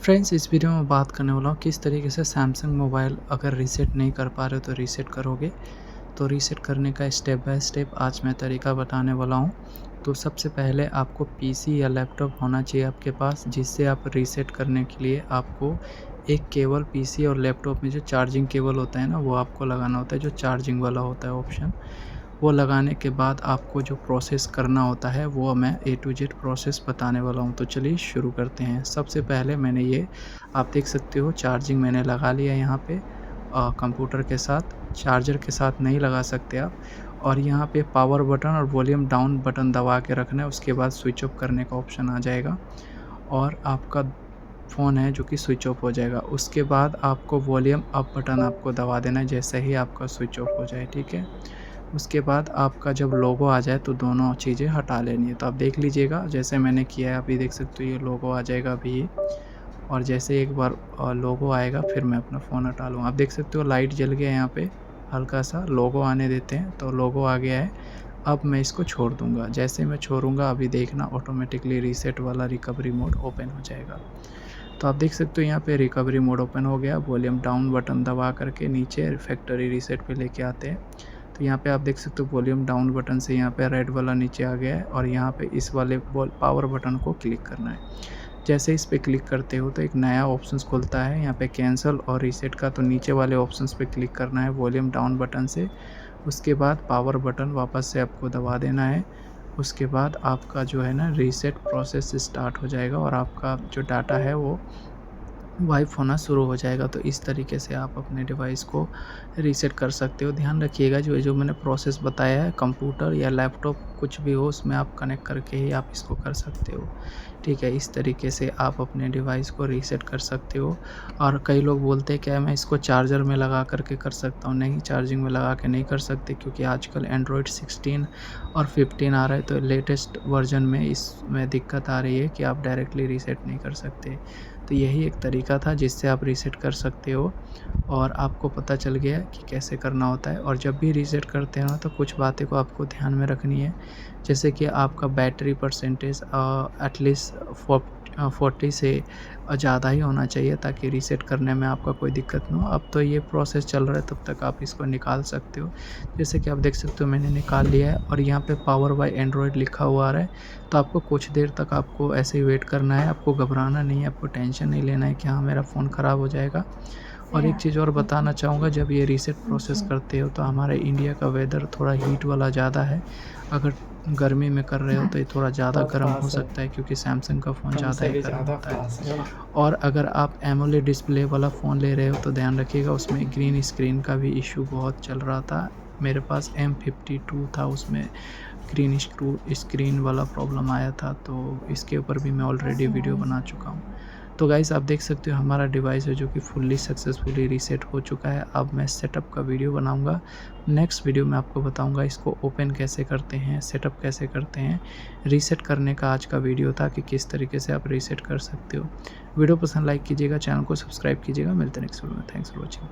Friends, इस video में बात करने वाला हूँ किस तरीके से सैमसंग मोबाइल अगर रीसेट नहीं कर पा रहे हो तो रीसेट करोगे। तो रीसेट करने का स्टेप बाय स्टेप आज मैं तरीका बताने वाला हूँ। तो सबसे पहले आपको पीसी या लैपटॉप होना चाहिए आपके पास, जिससे आप रीसेट करने के लिए आपको एक केबल पीसी और लैपटॉप में जो चार्जिंग केबल होता है ना, वो आपको लगाना होता है, जो चार्जिंग वाला होता है ऑप्शन। वो लगाने के बाद आपको जो प्रोसेस करना होता है वो मैं ए टू जेड प्रोसेस बताने वाला हूँ। तो चलिए शुरू करते हैं। सबसे पहले मैंने ये आप देख सकते हो चार्जिंग मैंने लगा लिया यहाँ पे कंप्यूटर के साथ, चार्जर के साथ नहीं लगा सकते आप। और यहाँ पे पावर बटन और वॉल्यूम डाउन बटन दबा के रखना है, उसके बाद स्विच ऑफ करने का ऑप्शन आ जाएगा और आपका फ़ोन है जो कि स्विच ऑफ हो जाएगा। उसके बाद आपको वॉल्यूम अप बटन आपको दबा देना है जैसे ही आपका स्विच ऑफ हो जाए, ठीक है। उसके बाद आपका जब लोगो आ जाए तो दोनों चीज़ें हटा लेनी है। तो आप देख लीजिएगा जैसे मैंने किया है, अभी देख सकते हो ये लोगो आ जाएगा अभी ये। और जैसे एक बार लोगो आएगा फिर मैं अपना फ़ोन हटा लूँगा। आप देख सकते हो लाइट जल गया है यहाँ पे, हल्का-सा लोगो आने देते हैं, तो लोगो आ गया है। अब मैं इसको छोड़ दूँगा। जैसे मैं छोड़ूँगा अभी देखना ऑटोमेटिकली रीसेट वाला रिकवरी मोड ओपन हो जाएगा। तो आप देख सकते हो यहाँ पे रिकवरी मोड ओपन हो गया। वॉल्यूम डाउन बटन दबा करके नीचे फैक्ट्री रीसेट पे लेके आते हैं। तो यहाँ पे आप देख सकते हो वॉल्यूम डाउन बटन से यहाँ पे रेड वाला नीचे आ गया है और यहाँ पे इस वाले पावर बटन को क्लिक करना है। जैसे इस पे क्लिक करते हो तो एक नया ऑप्शंस खुलता है यहाँ पे कैंसिल और रीसेट का। तो नीचे वाले ऑप्शंस पे क्लिक करना है वॉल्यूम डाउन बटन से। उसके बाद पावर बटन वापस से आपको दबा देना है। उसके बाद आपका जो है ना रीसेट प्रोसेस स्टार्ट हो जाएगा और आपका जो डाटा है वो वाइप होना शुरू हो जाएगा। तो इस तरीके से आप अपने डिवाइस को रीसेट कर सकते हो। ध्यान रखिएगा जो मैंने प्रोसेस बताया है, कंप्यूटर या लैपटॉप कुछ भी हो उसमें आप कनेक्ट करके ही आप इसको कर सकते हो, ठीक है। इस तरीके से आप अपने डिवाइस को रीसेट कर सकते हो। और कई लोग बोलते हैं क्या मैं इसको चार्जर में लगा करके कर सकता हूँ? नहीं, चार्जिंग में लगा के नहीं कर सकते, क्योंकि आजकल एंड्रॉयड 16 और 15 आ रहा है। तो लेटेस्ट वर्जन में इसमें दिक्कत आ रही है कि आप डायरेक्टली रीसेट नहीं कर सकते। तो यही एक तरीका था जिससे आप रीसेट कर सकते हो और आपको पता चल गया कि कैसे करना होता है। और जब भी रीसेट करते हो तो कुछ बातें को आपको ध्यान में रखनी है, जैसे कि आपका बैटरी परसेंटेज एटलीस्ट 40 से ज़्यादा ही होना चाहिए, ताकि रीसेट करने में आपका कोई दिक्कत ना हो। अब तो ये प्रोसेस चल रहा है, तब तक आप इसको निकाल सकते हो। जैसे कि आप देख सकते हो मैंने निकाल लिया है और यहाँ पे पावर बाय एंड्रॉयड लिखा हुआ आ रहा है। तो आपको कुछ देर तक आपको ऐसे ही वेट करना है, आपको घबराना नहीं है, आपको टेंशन नहीं लेना है कि हाँ मेरा फ़ोन ख़राब हो जाएगा। और एक चीज़ और बताना चाहूँगा, जब ये रीसेट प्रोसेस करते हो तो हमारे इंडिया का वेदर थोड़ा हीट वाला ज़्यादा है। अगर गर्मी में कर रहे हो तो ये थोड़ा ज़्यादा गर्म हो सकता है, क्योंकि सैमसंग का फ़ोन ज़्यादा ही गर्म होता है। और अगर आप एमोलेड डिस्प्ले वाला फ़ोन ले रहे हो तो ध्यान रखिएगा, उसमें ग्रीन स्क्रीन का भी इशू बहुत चल रहा था। मेरे पास M52 था, उसमें ग्रीन स्क्रीन वाला प्रॉब्लम आया था। तो इसके ऊपर भी मैं ऑलरेडी वीडियो बना चुका हूँ। तो गाइस आप देख सकते हो हमारा डिवाइस है जो कि फुल्ली सक्सेसफुली रीसेट हो चुका है। अब मैं सेटअप का वीडियो बनाऊंगा। नेक्स्ट वीडियो में आपको बताऊंगा इसको ओपन कैसे करते हैं, सेटअप कैसे करते हैं। रीसेट करने का आज का वीडियो था कि किस तरीके से आप रीसेट कर सकते हो। वीडियो पसंद लाइक कीजिएगा, चैनल को सब्सक्राइब कीजिएगा। मिलते हैं नेक्स्ट वीडियो में। Thanks for watching.